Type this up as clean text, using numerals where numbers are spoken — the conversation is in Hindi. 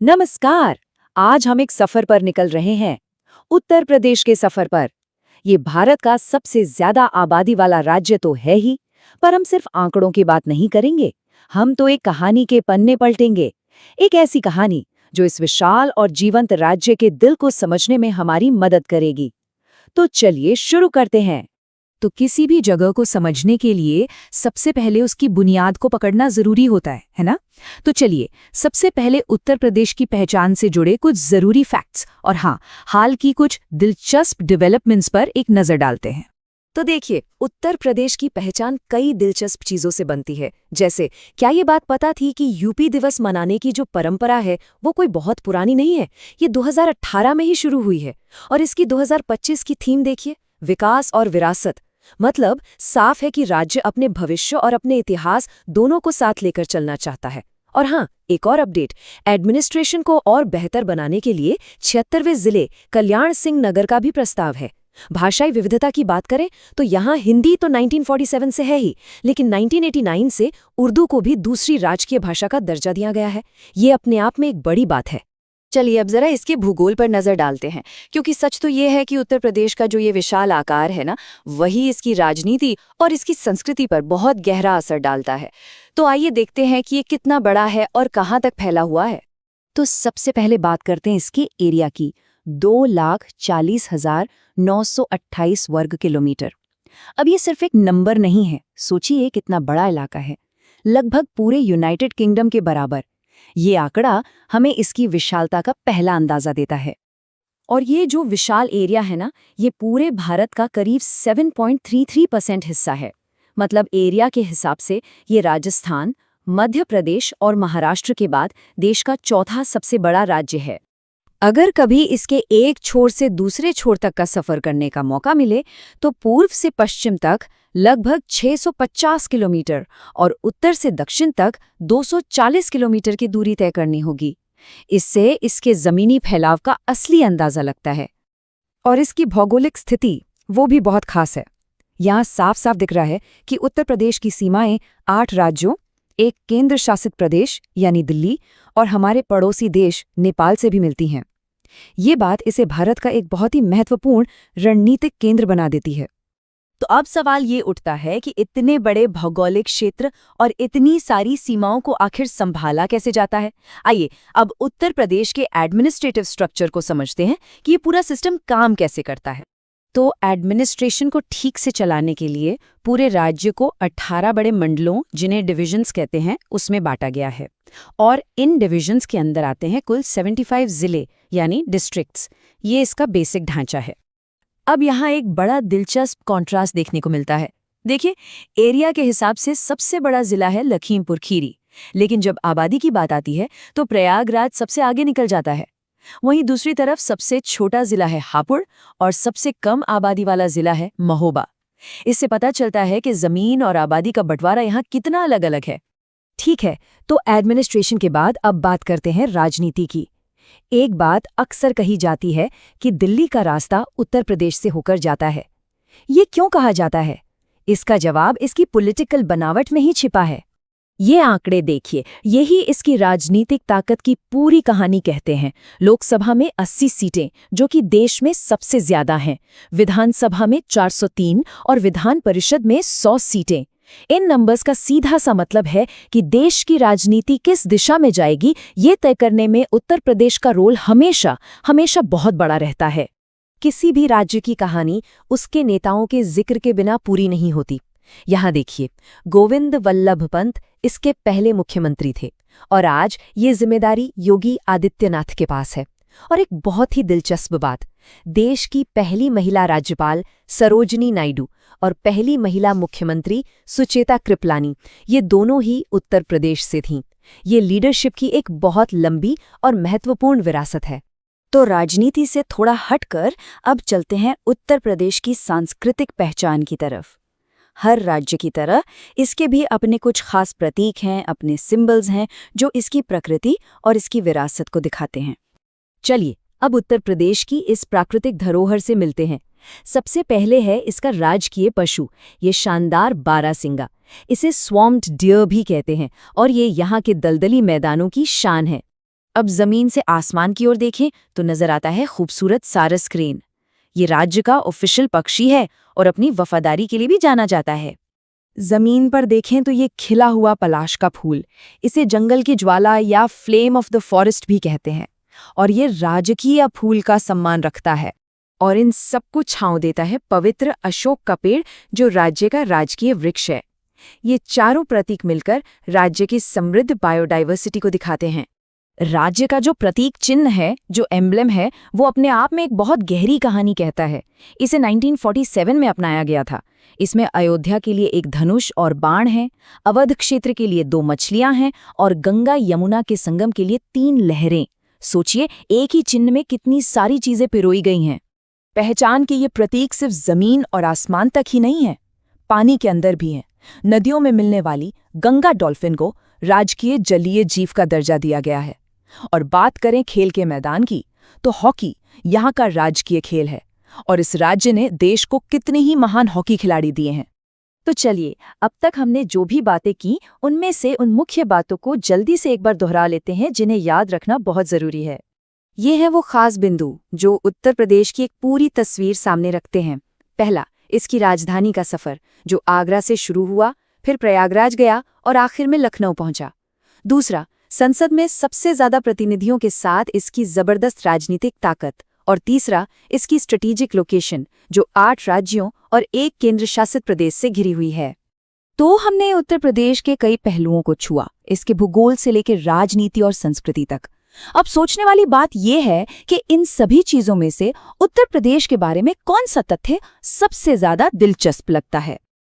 नमस्कार। आज हम एक सफर पर निकल रहे हैं, उत्तर प्रदेश के सफर पर। ये भारत का सबसे ज्यादा आबादी वाला राज्य तो है ही, पर हम सिर्फ आंकड़ों की बात नहीं करेंगे। हम तो एक कहानी के पन्ने पलटेंगे, एक ऐसी कहानी जो इस विशाल और जीवंत राज्य के दिल को समझने में हमारी मदद करेगी। तो चलिए शुरू करते हैं। तो किसी भी जगह को समझने के लिए सबसे पहले उसकी बुनियाद को पकड़ना जरूरी होता है ना? तो चलिए सबसे पहले उत्तर प्रदेश की पहचान से जुड़े कुछ जरूरी फैक्ट्स और हाँ, हाल की कुछ दिलचस्प डेवलपमेंट्स पर एक नजर डालते हैं। तो देखिए, उत्तर प्रदेश की पहचान कई दिलचस्प चीजों से बनती है। जैसे, क्या ये बात पता थी कि यूपी दिवस मनाने की जो परंपरा है वो कोई बहुत पुरानी नहीं है? ये 2018 में ही शुरू हुई है। और इसकी 2025 की थीम देखिए, विकास और विरासत। मतलब साफ है कि राज्य अपने भविष्य और अपने इतिहास दोनों को साथ लेकर चलना चाहता है। और हाँ, एक और अपडेट, एडमिनिस्ट्रेशन को और बेहतर बनाने के लिए 76वें जिले कल्याण सिंह नगर का भी प्रस्ताव है। भाषाई विविधता की बात करें तो यहाँ हिंदी तो 1947 से है ही, लेकिन 1989 से उर्दू को भी दूसरी राजकीय भाषा का दर्जा दिया गया है। ये अपने आप में एक बड़ी बात है। चलिए अब जरा इसके भूगोल पर नजर डालते हैं, क्योंकि सच तो ये है कि उत्तर प्रदेश का जो ये विशाल आकार है ना, वही इसकी राजनीति और इसकी संस्कृति पर बहुत गहरा असर डालता है। तो आइए देखते हैं कि ये कितना बड़ा है और कहाँ तक फैला हुआ है। तो सबसे पहले बात करते हैं इसके एरिया की। 2,40,928 वर्ग किलोमीटर। अब ये सिर्फ एक नंबर नहीं है, सोचिए कितना बड़ा इलाका है, लगभग पूरे यूनाइटेड किंगडम के बराबर। ये आंकड़ा हमें इसकी विशालता का पहला अंदाजा देता है। और ये जो विशाल एरिया है ना, ये पूरे भारत का करीब 7.33% हिस्सा है। मतलब एरिया के हिसाब से ये राजस्थान, मध्य प्रदेश और महाराष्ट्र के बाद देश का चौथा सबसे बड़ा राज्य है। अगर कभी इसके एक छोर से दूसरे छोर तक का सफर करने का मौका मिले तो पूर्व से पश्चिम तक लगभग 650 किलोमीटर और उत्तर से दक्षिण तक 240 किलोमीटर की दूरी तय करनी होगी। इससे इसके जमीनी फैलाव का असली अंदाजा लगता है। और इसकी भौगोलिक स्थिति वो भी बहुत खास है। यहाँ साफ साफ दिख रहा है कि उत्तर प्रदेश की सीमाएं 8 राज्यों, एक केंद्र शासित प्रदेश यानी दिल्ली और हमारे पड़ोसी देश नेपाल से भी मिलती हैं। ये बात इसे भारत का एक बहुत ही महत्वपूर्ण रणनीतिक केंद्र बना देती है। तो अब सवाल ये उठता है कि इतने बड़े भौगोलिक क्षेत्र और इतनी सारी सीमाओं को आखिर संभाला कैसे जाता है। आइए अब उत्तर प्रदेश के एडमिनिस्ट्रेटिव स्ट्रक्चर को समझते हैं कि ये पूरा सिस्टम काम कैसे करता है। तो एडमिनिस्ट्रेशन को ठीक से चलाने के लिए पूरे राज्य को 18 बड़े मंडलों, जिन्हें डिविजन्स कहते हैं, उसमें बांटा गया है। और इन डिविजन्स के अंदर आते हैं कुल 75 जिले यानी डिस्ट्रिक्ट्स। ये इसका बेसिक ढांचा है। अब यहाँ एक बड़ा दिलचस्प कॉन्ट्रास्ट देखने को मिलता है। देखिए, एरिया के हिसाब से सबसे बड़ा जिला है लखीमपुर खीरी, लेकिन जब आबादी की बात आती है तो प्रयागराज सबसे आगे निकल जाता है। वहीं दूसरी तरफ सबसे छोटा जिला है हापुड़ और सबसे कम आबादी वाला जिला है महोबा। इससे पता चलता है कि जमीन और आबादी का बंटवारा यहाँ कितना अलग अलग है। ठीक है, तो एडमिनिस्ट्रेशन के बाद अब बात करते हैं राजनीति की। एक बात अक्सर कही जाती है कि दिल्ली का रास्ता उत्तर प्रदेश से होकर जाता है। ये क्यों कहा जाता है? इसका जवाब इसकी पॉलिटिकल बनावट में ही छिपा है। ये आंकड़े देखिए, यही इसकी राजनीतिक ताकत की पूरी कहानी कहते हैं। लोकसभा में 80 सीटें, जो कि देश में सबसे ज्यादा हैं। विधानसभा में 403 और विधान परिषद में 100 सीटें। इन नंबर्स का सीधा सा मतलब है कि देश की राजनीति किस दिशा में जाएगी, ये तय करने में उत्तर प्रदेश का रोल हमेशा हमेशा बहुत बड़ा रहता है। किसी भी राज्य की कहानी उसके नेताओं के जिक्र के बिना पूरी नहीं होती। यहाँ देखिए, गोविंद वल्लभ पंत इसके पहले मुख्यमंत्री थे और आज ये जिम्मेदारी योगी आदित्यनाथ के पास है। और एक बहुत ही दिलचस्प बात, देश की पहली महिला राज्यपाल सरोजिनी नायडू और पहली महिला मुख्यमंत्री सुचेता कृपलानी, ये दोनों ही उत्तर प्रदेश से थीं। ये लीडरशिप की एक बहुत लंबी और महत्वपूर्ण विरासत है। तो राजनीति से थोड़ा हटकर अब चलते हैं उत्तर प्रदेश की सांस्कृतिक पहचान की तरफ। हर राज्य की तरह इसके भी अपने कुछ खास प्रतीक हैं, अपने सिंबल्स हैं, जो इसकी प्रकृति और इसकी विरासत को दिखाते हैं। चलिए अब उत्तर प्रदेश की इस प्राकृतिक धरोहर से मिलते हैं। सबसे पहले है इसका राजकीय पशु, ये शानदार बारहसिंगा। इसे स्वॉम्प्ड डियर भी कहते हैं और ये यहाँ के दलदली मैदानों की शान है। अब जमीन से आसमान की ओर देखें तो नजर आता है खूबसूरत सारस क्रेन। ये राज्य का ऑफिशियल पक्षी है और अपनी वफादारी के लिए भी जाना जाता है। जमीन पर देखें तो ये खिला हुआ पलाश का फूल, इसे जंगल की ज्वाला या फ्लेम ऑफ द फॉरेस्ट भी कहते हैं, और ये राजकीय फूल का सम्मान रखता है। और इन सबको छांव देता है पवित्र अशोक का पेड़, जो राज्य का राजकीय वृक्ष है। ये चारों प्रतीक मिलकर राज्य की समृद्ध बायोडाइवर्सिटी को दिखाते हैं। राज्य का जो प्रतीक चिन्ह है, जो एम्ब्लेम है, वो अपने आप में एक बहुत गहरी कहानी कहता है। इसे 1947 में अपनाया गया था। इसमें अयोध्या के लिए एक धनुष और बाण है, अवध क्षेत्र के लिए 2 मछलियां हैं और गंगा यमुना के संगम के लिए 3 लहरें। सोचिए, एक ही चिन्ह में कितनी सारी चीजें पिरोई गई हैं। पहचान के ये प्रतीक सिर्फ जमीन और आसमान तक ही नहीं है, पानी के अंदर भी हैं। नदियों में मिलने वाली गंगा डॉल्फिन को राजकीय जलीय जीव का दर्जा दिया गया है। और बात करें खेल के मैदान की, तो हॉकी यहाँ का राजकीय खेल है, और इस राज्य ने देश को कितने ही महान हॉकी खिलाड़ी दिए हैं। तो चलिए, अब तक हमने जो भी बातें की, उनमें से उन मुख्य बातों को जल्दी से एक बार दोहरा लेते हैं जिन्हें याद रखना बहुत जरूरी है। ये है वो खास बिंदु जो उत्तर प्रदेश की एक पूरी तस्वीर सामने रखते हैं। पहला, इसकी राजधानी का सफर, जो आगरा से शुरू हुआ, फिर प्रयागराज गया और आखिर में लखनऊ पहुंचा। दूसरा, संसद में सबसे ज्यादा प्रतिनिधियों के साथ इसकी जबरदस्त राजनीतिक ताकत। और तीसरा, इसकी स्ट्रेटेजिक लोकेशन, जो 8 राज्यों और 1 केंद्र शासित प्रदेश से घिरी हुई है। तो हमने उत्तर प्रदेश के कई पहलुओं को छुआ, इसके भूगोल से लेकर राजनीति और संस्कृति तक। अब सोचने वाली बात यह है कि इन सभी चीजों में से उत्तर प्रदेश के बारे में कौन सा तथ्य सबसे ज्यादा दिलचस्प लगता है।